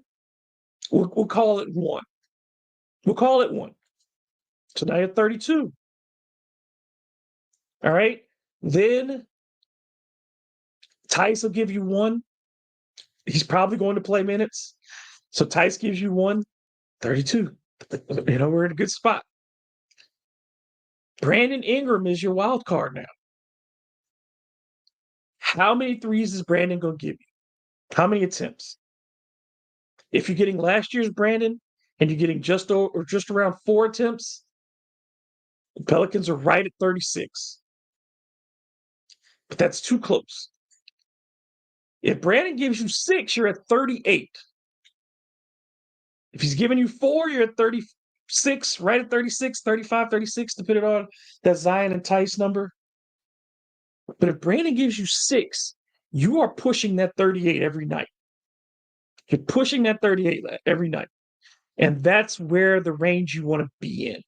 we'll call it 1. We'll call it 1. So now you're 32. All right? Then Tice will give you 1. He's probably going to play minutes. So Tice gives you 1, 32. We're in a good spot. Brandon Ingram is your wild card now. How many threes is Brandon going to give you? How many attempts? If you're getting last year's Brandon and you're getting just around 4 attempts, the Pelicans are right at 36. But that's too close. If Brandon gives you 6, you're at 38. If he's giving you 4, you're at 36, right at 36, 35, 36, depending on that Zion and Tice number. But if Brandon gives you 6, you are pushing that 38 every night. You're pushing that 38 every night. And that's where the range you want to be in.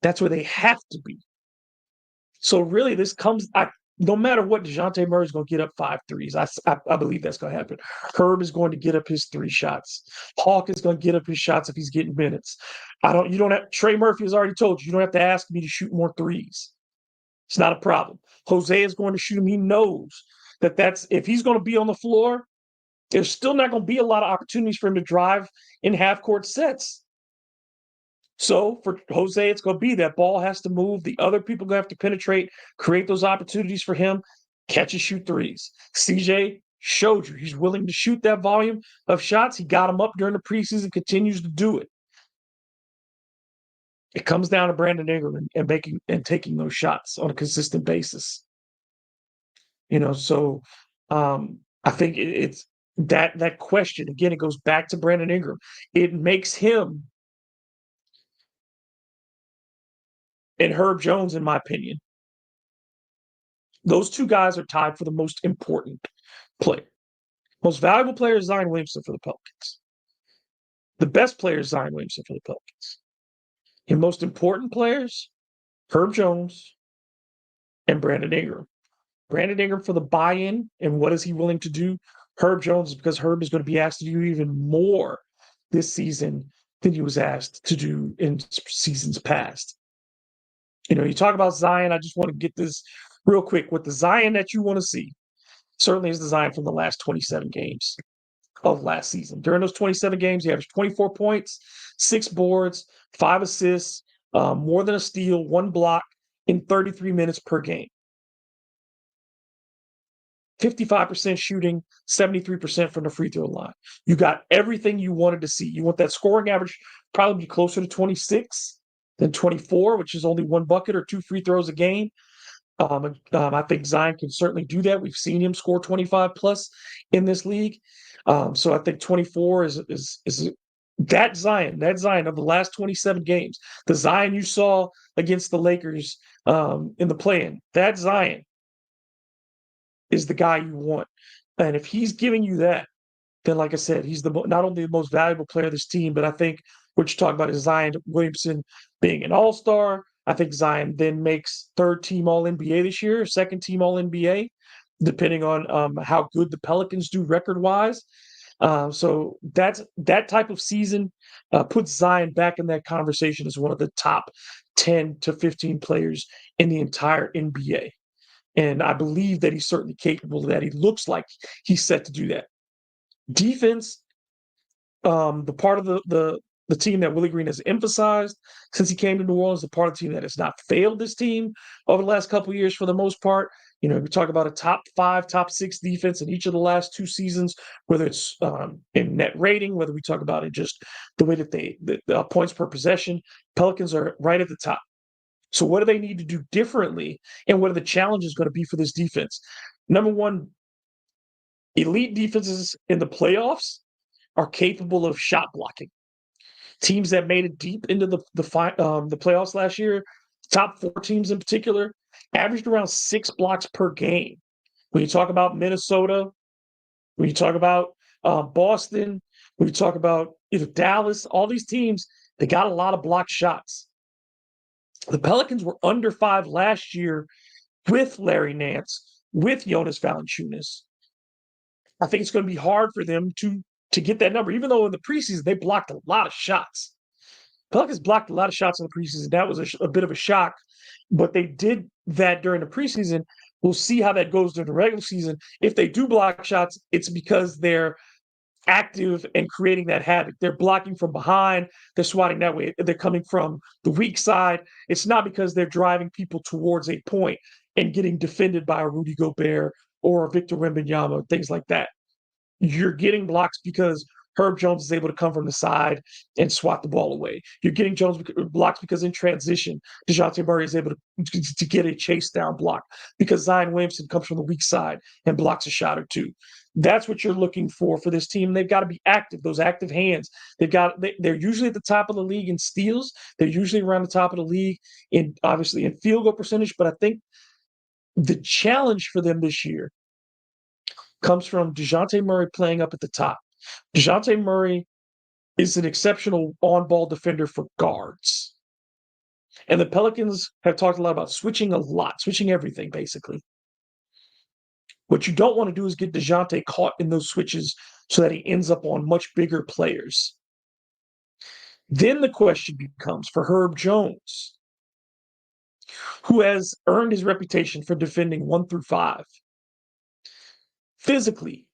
That's where they have to be. So really, this comes, no matter what, DeJounte Murray is going to get up 5 threes. I believe that's going to happen. Herb is going to get up his 3 shots. Hawk is going to get up his shots if he's getting minutes. Trey Murphy has already told you don't have to ask me to shoot more threes. It's not a problem. Jose is going to shoot him. He knows that's if he's going to be on the floor, there's still not going to be a lot of opportunities for him to drive in half-court sets. So for Jose, it's going to be that ball has to move. The other people going to have to penetrate, create those opportunities for him, catch and shoot threes. CJ showed you he's willing to shoot that volume of shots. He got them up during the preseason, continues to do it. It comes down to Brandon Ingram and taking those shots on a consistent basis. So I think it's that question, again, it goes back to Brandon Ingram. It makes him and Herb Jones, in my opinion, those 2 guys are tied for the most important player. Most valuable player is Zion Williamson for the Pelicans. The best player is Zion Williamson for the Pelicans. And most important players, Herb Jones and Brandon Ingram. Brandon Ingram for the buy-in and what is he willing to do. Herb Jones, because Herb is going to be asked to do even more this season than he was asked to do in seasons past. You talk about Zion, I just want to get this real quick. With the Zion that you want to see, certainly is the Zion from the last 27 games of last season. During those 27 games, he averaged 24 points, 6 boards, 5 assists, more than a steal, 1 block in 33 minutes per game. 55% shooting, 73% from the free throw line. You got everything you wanted to see. You want that scoring average probably be closer to 26 than 24, which is only 1 bucket or 2 free throws a game. I think Zion can certainly do that. We've seen him score 25 plus in this league. So I think 24 is that Zion of the last 27 games, the Zion you saw against the Lakers in the play-in, that Zion is the guy you want. And if he's giving you that, then like I said, he's not only the most valuable player of this team, but I think what you're talking about is Zion Williamson being an all-star. I think Zion then makes 3rd-team All-NBA this year, 2nd-team All-NBA, depending on how good the Pelicans do record-wise. So that type of season puts Zion back in that conversation as one of the top 10 to 15 players in the entire NBA. And I believe that he's certainly capable of that. He looks like he's set to do that. Defense, the part of the team that Willie Green has emphasized since he came to New Orleans, the part of the team that has not failed this team over the last couple of years for the most part, We talk about a top 5, top 6 defense in each of the last 2 seasons, whether it's in net rating, whether we talk about it just the way that the points per possession. Pelicans are right at the top. So what do they need to do differently, and what are the challenges going to be for this defense? Number one, elite defenses in the playoffs are capable of shot blocking. Teams that made it deep into the playoffs last year, top 4 teams in particular, averaged around 6 blocks per game. When you talk about Minnesota, when you talk about Boston, when you talk about Dallas, all these teams, they got a lot of blocked shots. The Pelicans were under 5 last year with Larry Nance, with Jonas Valanciunas. I think it's going to be hard for them to get that number, even though in the preseason they blocked a lot of shots. Pelicans blocked a lot of shots in the preseason. That was a bit of a shock, but they did that during the preseason. We'll see how that goes during the regular season. If they do block shots, it's because they're active and creating that havoc. They're blocking from behind. They're swatting that way. They're coming from the weak side. It's not because they're driving people towards a point and getting defended by a Rudy Gobert or a Victor Wembanyama, things like that. You're getting blocks because Herb Jones is able to come from the side and swat the ball away. You're getting Jones blocks because in transition, DeJounte Murray is able to get a chase down block because Zion Williamson comes from the weak side and blocks a shot or two. That's what you're looking for this team. They've got to be active, those active hands. They're usually at the top of the league in steals. They're usually around the top of the league obviously in field goal percentage. But I think the challenge for them this year comes from DeJounte Murray playing up at the top. DeJounte Murray is an exceptional on-ball defender for guards. And the Pelicans have talked a lot about switching everything, basically. What you don't want to do is get DeJounte caught in those switches so that he ends up on much bigger players. Then the question becomes for Herb Jones, who has earned his reputation for defending 1 through 5. Physically,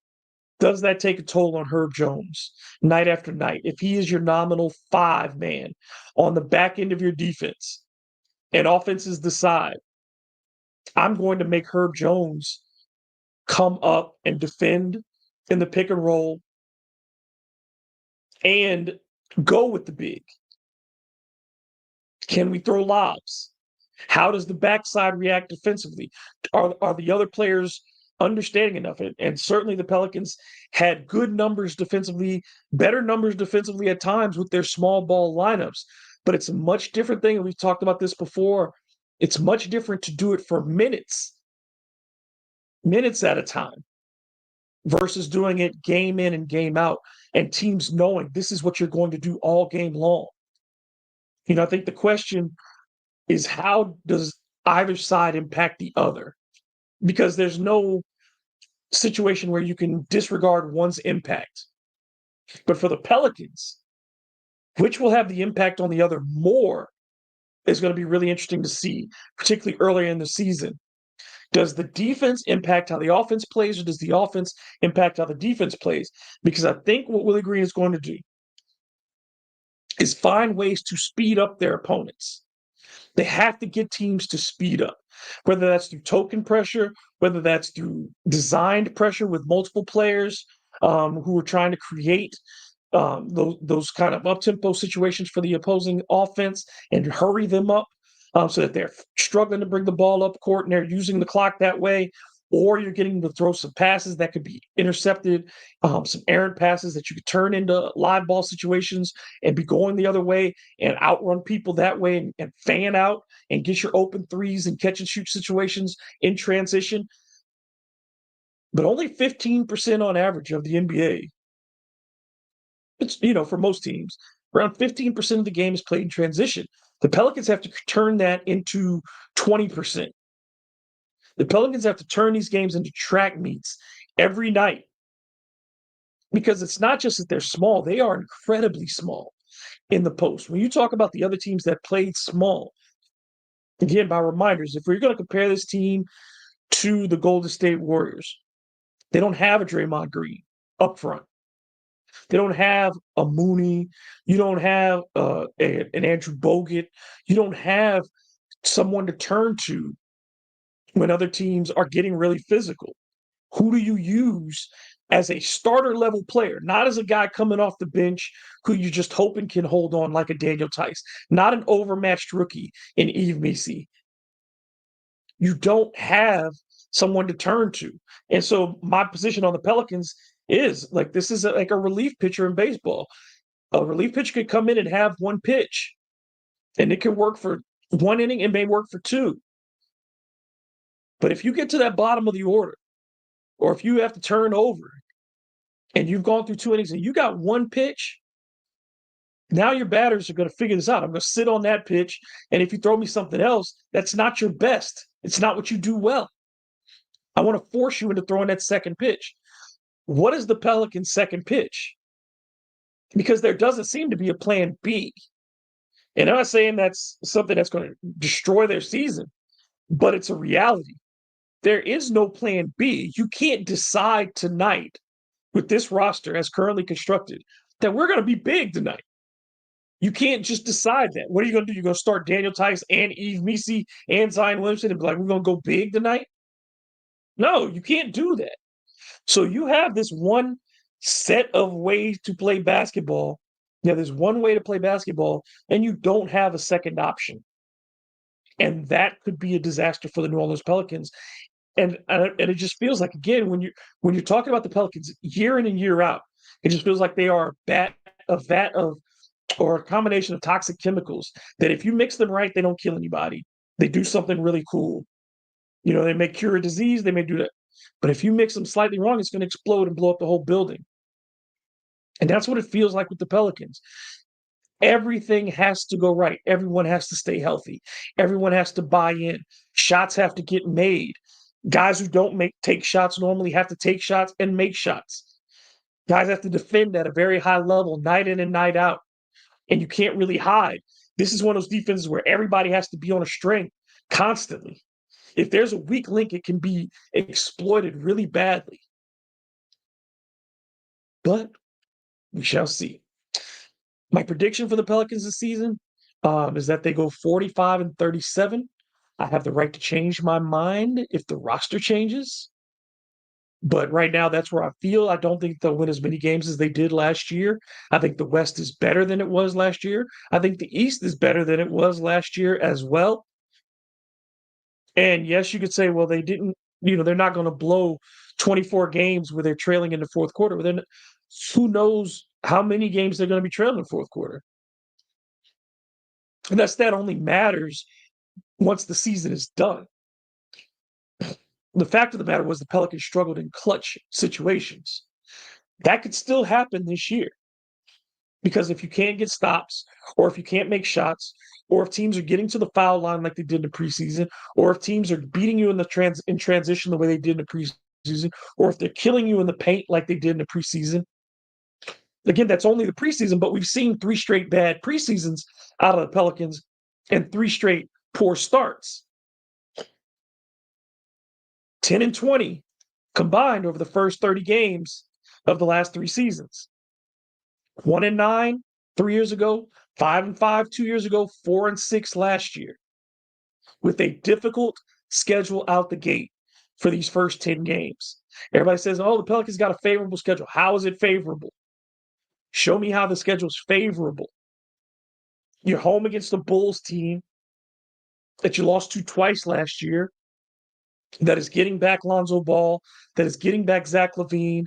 does that take a toll on Herb Jones night after night? If he is your nominal 5 man on the back end of your defense and offenses decide, I'm going to make Herb Jones come up and defend in the pick and roll and go with the big. Can we throw lobs? How does the backside react defensively? Are the other players understanding enough? And certainly the Pelicans had good numbers defensively, better numbers defensively at times with their small ball lineups. But it's a much different thing, and we've talked about this before. It's much different to do it for minutes at a time, versus doing it game in and game out, and teams knowing this is what you're going to do all game long. I think the question is, how does either side impact the other? Because there's no situation where you can disregard one's impact. But for the Pelicans, which will have the impact on the other more is going to be really interesting to see, particularly earlier in the season. Does the defense impact how the offense plays, or does the offense impact how the defense plays? Because I think what Willie Green is going to do is find ways to speed up their opponents. They have to get teams to speed up, whether that's through token pressure, whether that's through designed pressure with multiple players who are trying to create those kind of up-tempo situations for the opposing offense and hurry them up so that they're struggling to bring the ball up court and they're using the clock that way. Or you're getting to throw some passes that could be intercepted, some errant passes that you could turn into live ball situations and be going the other way and outrun people that way and fan out and get your open threes and catch and shoot situations in transition. But only 15% on average of the NBA, it's, for most teams, around 15% of the game is played in transition. The Pelicans have to turn that into 20%. The Pelicans have to turn these games into track meets every night, because it's not just that they're small, they are incredibly small in the post. When you talk about the other teams that played small, again, by reminders, if we're going to compare this team to the Golden State Warriors, they don't have a Draymond Green up front. They don't have a Mooney. You don't have an Andrew Bogut. You don't have someone to turn to when other teams are getting really physical? Who do you use as a starter level player, not as a guy coming off the bench who you just hoping can hold on like a Daniel Tice, not an overmatched rookie in Yves Missi. You don't have someone to turn to. And so my position on the Pelicans is like this is like a relief pitcher in baseball. A relief pitcher could come in and have one pitch, and it can work for one inning, it may work for two. But if you get to that bottom of the order, or if you have to turn over and you've gone through two innings and you got one pitch, now your batters are going to figure this out. I'm going to sit on that pitch, and if you throw me something else, that's not your best. It's not what you do well. I want to force you into throwing that second pitch. What is the Pelicans' second pitch? Because there doesn't seem to be a plan B. And I'm not saying that's something that's going to destroy their season, but it's a reality. There is no plan B. You can't decide tonight with this roster as currently constructed that we're going to be big tonight. You can't just decide that. What are you going to do? You're going to start Daniel Tice and Yves Missi and Zion Williamson and be like, we're going to go big tonight? No, you can't do that. So you have this one set of ways to play basketball. Yeah, there's one way to play basketball, and you don't have a second option. And that could be a disaster for the New Orleans Pelicans. And it just feels like, again, when you're talking about the Pelicans year in and year out, it just feels like they are a vat of or a combination of toxic chemicals that if you mix them right, they don't kill anybody. They do something really cool. You know, they may cure a disease, they may do that. But if you mix them slightly wrong, it's going to explode and blow up the whole building. And that's what it feels like with the Pelicans. Everything has to go right. Everyone has to stay healthy. Everyone has to buy in. Shots have to get made. Guys who don't take shots normally have to take shots and make shots. Guys have to defend at a very high level, night in and night out. And you can't really hide. This is one of those defenses where everybody has to be on a string constantly. If there's a weak link, it can be exploited really badly. But we shall see. My prediction for the Pelicans this season is that they go 45-37. I have the right to change my mind if the roster changes. But right now, that's where I feel. I don't think they'll win as many games as they did last year. I think the West is better than it was last year. I think the East is better than it was last year as well. And yes, you could say, well, they didn't, they're not going to blow 24 games where they're trailing in the fourth quarter. But then who knows how many games they're going to be trailing in the fourth quarter. And that only matters once the season is done. The fact of the matter was the Pelicans struggled in clutch situations. That could still happen this year. Because if you can't get stops, or if you can't make shots, or if teams are getting to the foul line like they did in the preseason, or if teams are beating you in transition the way they did in the preseason, or if they're killing you in the paint like they did in the preseason. Again, that's only the preseason, but we've seen 3 straight bad preseasons out of the Pelicans and 3 straight poor starts. 10-20 combined over the first 30 games of the last 3 seasons. 1-9 3 years ago, 5-5 2 years ago, 4-6 last year. With a difficult schedule out the gate for these first 10 games. Everybody says, oh, the Pelicans got a favorable schedule. How is it favorable? Show me how the schedule's favorable. You're home against the Bulls team that you lost to twice last year, that is getting back Lonzo Ball, that is getting back Zach LaVine,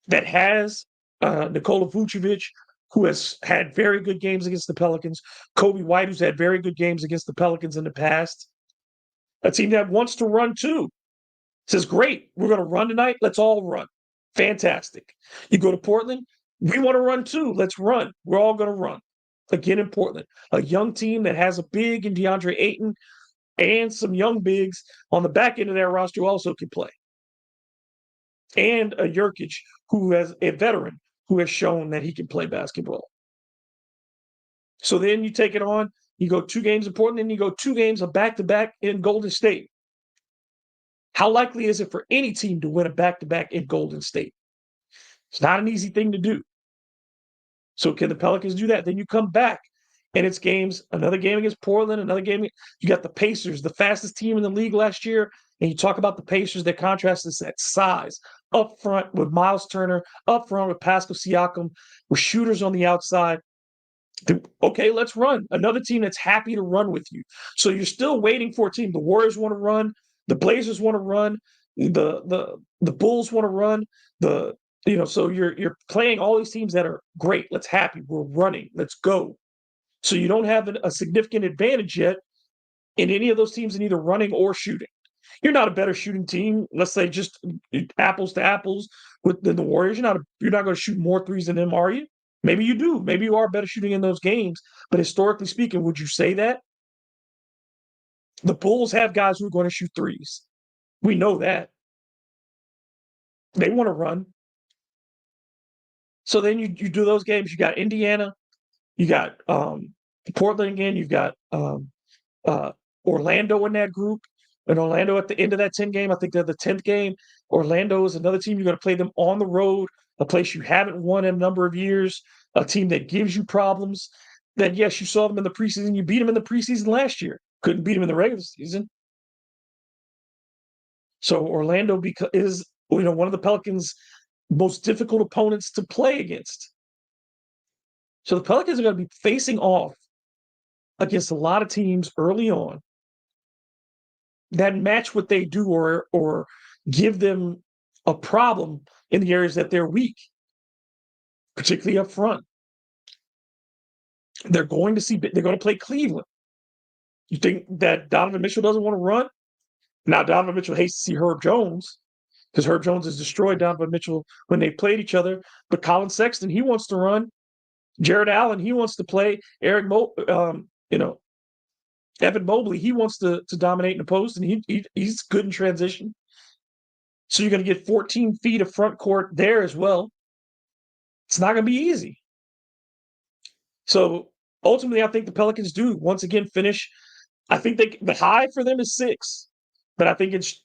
that has Nikola Vucevic, who has had very good games against the Pelicans, Kobe White, who's had very good games against the Pelicans in the past. A team that wants to run too. Says, great, we're going to run tonight. Let's all run. Fantastic. You go to Portland, we want to run too. Let's run. We're all going to run. Again in Portland, a young team that has a big in DeAndre Ayton and some young bigs on the back end of their roster who also can play. And a Jurkic, who has a veteran who has shown that he can play basketball. So then you take it on, you go 2 games in Portland, and you go 2 games of back-to-back in Golden State. How likely is it for any team to win a back-to-back in Golden State? It's not an easy thing to do. So can the Pelicans do that? Then you come back And it's games, another game against Portland, another game. You got the Pacers, the fastest team in the league last year. And you talk about the Pacers, their contrast is that size. Up front with Miles Turner, up front with Pascal Siakam, with shooters on the outside. Okay, let's run. Another team that's happy to run with you. So you're still waiting for a team. The Warriors want to run, the Blazers want to run, the Bulls want to run. So you're playing all these teams that are great. Let's happy. We're running. Let's go. So you don't have a significant advantage yet in any of those teams in either running or shooting. You're not a better shooting team. Let's say just apples to apples than the Warriors. You're not going to shoot more threes than them, are you? Maybe you do. Maybe you are better shooting in those games. But historically speaking, would you say that? The Bulls have guys who are going to shoot threes. We know that. They want to run. So then you do those games. You got Indiana. You got Portland again. You've got Orlando in that group. And Orlando at the end of that 10 game, I think they're the 10th game. Orlando is another team. You're going to play them on the road, a place you haven't won in a number of years, a team that gives you problems. Then, yes, you saw them in the preseason. You beat them in the preseason last year. Couldn't beat them in the regular season. So Orlando is one of the Pelicans' most difficult opponents to play against. So the Pelicans are going to be facing off against a lot of teams early on that match what they do or give them a problem in the areas that they're weak, particularly up front. They're going to play Cleveland. You think that Donovan Mitchell doesn't want to run? Now Donovan Mitchell hates to see Herb Jones because Herb Jones has destroyed Donovan Mitchell when they played each other. But Colin Sexton, he wants to run. Jared Allen, he wants to play. Evan Mobley, he wants to dominate in the post, and he's good in transition. So you're going to get 14 feet of front court there as well. It's not going to be easy. So ultimately, I think the Pelicans do once again finish. I think the high for them is 6, but I think it's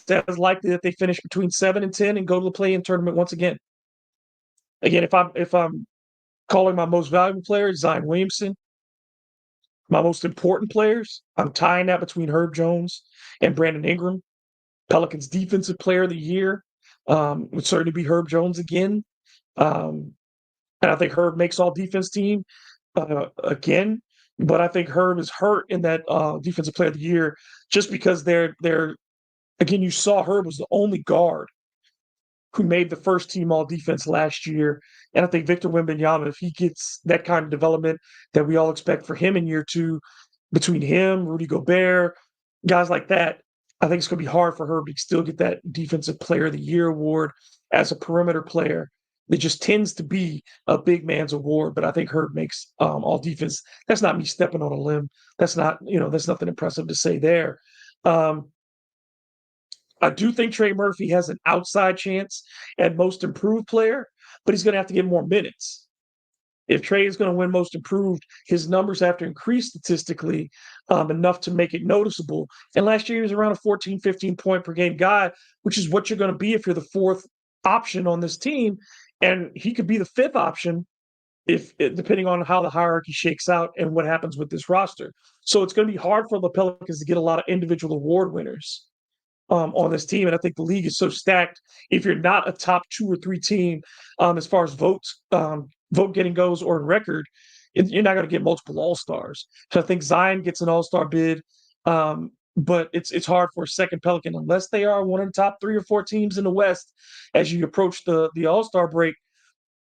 as likely that they finish between 7 and 10 and go to the play-in tournament once again. Again, if I'm calling my most valuable player Zion Williamson, my most important players, I'm tying that between Herb Jones and Brandon Ingram. Pelicans Defensive Player of the Year would certainly be Herb Jones again. And I think Herb makes all defense team again. But I think Herb is hurt in that Defensive Player of the Year just because they're again, you saw Herb was the only guard who made the first team all defense last year. And I think Victor Wembanyama, if he gets that kind of development that we all expect for him in year 2, between him, Rudy Gobert, guys like that, I think it's going to be hard for Herb to still get that Defensive Player of the Year award as a perimeter player. It just tends to be a big man's award, but I think Herb makes all defense. That's not me stepping on a limb. That's nothing impressive to say there. I do think Trey Murphy has an outside chance at most improved player, but he's going to have to get more minutes. If Trey is going to win most improved, his numbers have to increase statistically enough to make it noticeable. And last year he was around a 14, 15 point per game guy, which is what you're going to be if you're the 4th option on this team. And he could be the 5th option depending on how the hierarchy shakes out and what happens with this roster. So it's going to be hard for the Pelicans to get a lot of individual award winners on this team. And I think the league is so stacked. If you're not a top 2 or 3 team as far as vote getting goes or in record, you're not going to get multiple All-Stars. So I think Zion gets an All-Star bid, but it's hard for a second Pelican unless they are one of the top 3 or 4 teams in the West. As you approach the All-Star break,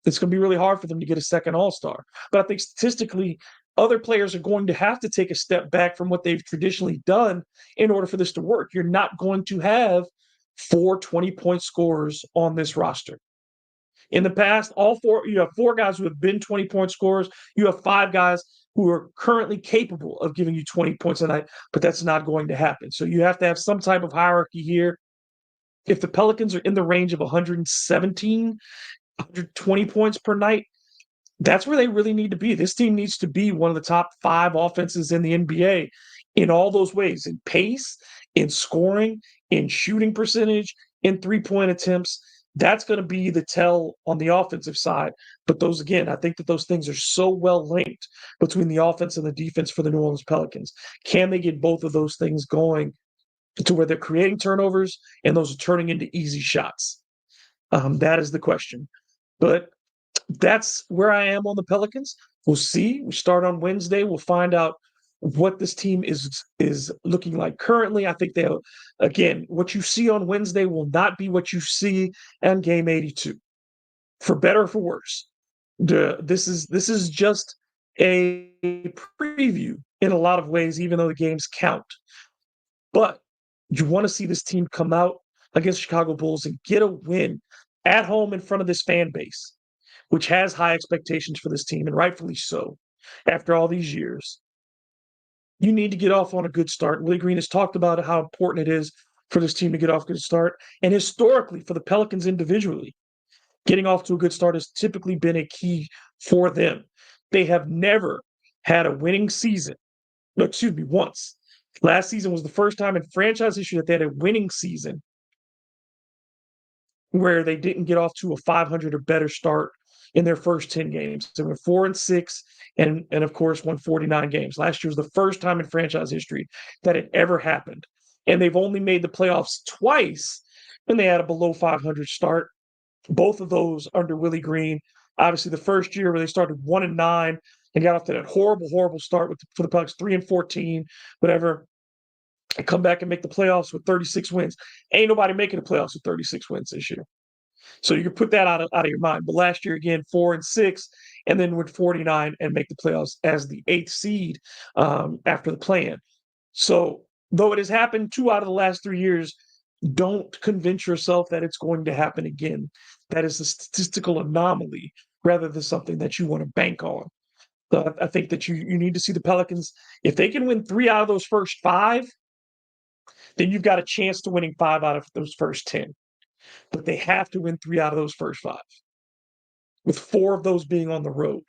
it's going to be really hard for them to get a second All-Star. But I think statistically, other players are going to have to take a step back from what they've traditionally done in order for this to work. You're not going to have 4 20-point scorers on this roster. In the past, you have 4 guys who have been 20-point scorers. You have 5 guys who are currently capable of giving you 20 points a night, but that's not going to happen. So you have to have some type of hierarchy here. If the Pelicans are in the range of 117, 120 points per night, that's where they really need to be. This team needs to be one of the top 5 offenses in the NBA in all those ways, in pace, in scoring, in shooting percentage, in 3-point attempts. That's going to be the tell on the offensive side. But those, again, I think that those things are so well linked between the offense and the defense for the New Orleans Pelicans. Can they get both of those things going to where they're creating turnovers and those are turning into easy shots? That is the question. But that's where I am on the Pelicans. We'll see. We start on Wednesday. We'll find out what this team is looking like currently. I think they'll, again, what you see on Wednesday will not be what you see on game 82, for better or for worse. This is just a preview in a lot of ways, even though the games count. But you want to see this team come out against Chicago Bulls and get a win at home in front of this fan base, which has high expectations for this team, and rightfully so, after all these years. You need to get off on a good start. Willie Green has talked about how important it is for this team to get off a good start. And historically, for the Pelicans individually, getting off to a good start has typically been a key for them. They have never had a winning season. No, excuse me, once. Last season was the first time in franchise history that they had a winning season where they didn't get off to a 500 or better start in their first 10 games. They went 4-6 and of course won 49 games. Last year was the first time in franchise history that it ever happened. And they've only made the playoffs twice when they had a below 500 start. Both of those under Willie Green. Obviously, the first year where they started 1-9 and got off to that horrible start for the Pelicans, 3-14, whatever. And come back and make the playoffs with 36 wins. Ain't nobody making the playoffs with 36 wins this year. So you can put that out of your mind. But last year, again, 4-6, and then went 49 and make the playoffs as the 8th seed after the play-in. So though it has happened 2 out of the last 3 years, don't convince yourself that it's going to happen again. That is a statistical anomaly rather than something that you want to bank on. So I think that you need to see the Pelicans. If they can win 3 out of those first 5, then you've got a chance to winning 5 out of those first 10. But they have to win 3 out of those first 5, with 4 of those being on the road.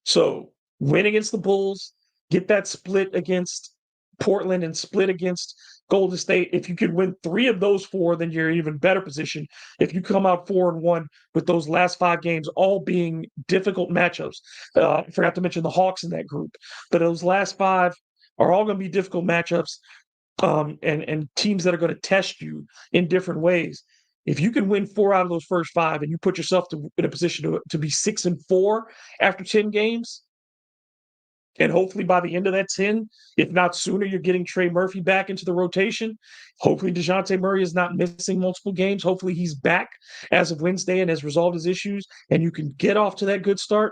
So win against the Bulls, get that split against Portland and split against Golden State. If you could win 3 of those 4, then you're in even better position. If you come out 4-1 with those last 5 games all being difficult matchups. I forgot to mention the Hawks in that group. But those last 5 are all going to be difficult matchups. And teams that are going to test you in different ways. If you can win 4 out of those first 5 and you put yourself in a position to be 6-4 after 10 games, and hopefully by the end of that 10, if not sooner, you're getting Trey Murphy back into the rotation. Hopefully DeJounte Murray is not missing multiple games. Hopefully he's back as of Wednesday and has resolved his issues, and you can get off to that good start.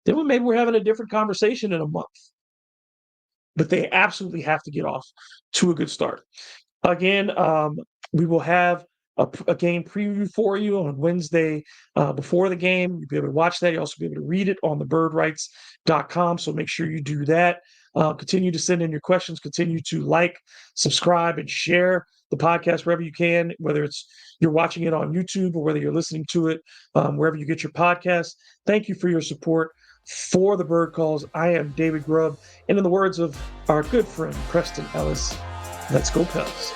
Then maybe we're having a different conversation in a month. But they absolutely have to get off to a good start. Again, we will have a game preview for you on Wednesday before the game. You'll be able to watch that. You'll also be able to read it on thebirdrights.com, so make sure you do that. Continue to send in your questions. Continue to like, subscribe, and share the podcast wherever you can, whether it's you're watching it on YouTube or whether you're listening to it wherever you get your podcasts. Thank you for your support. For the Bird Calls, I am David Grubb, and in the words of our good friend Preston Ellis, let's go Pels.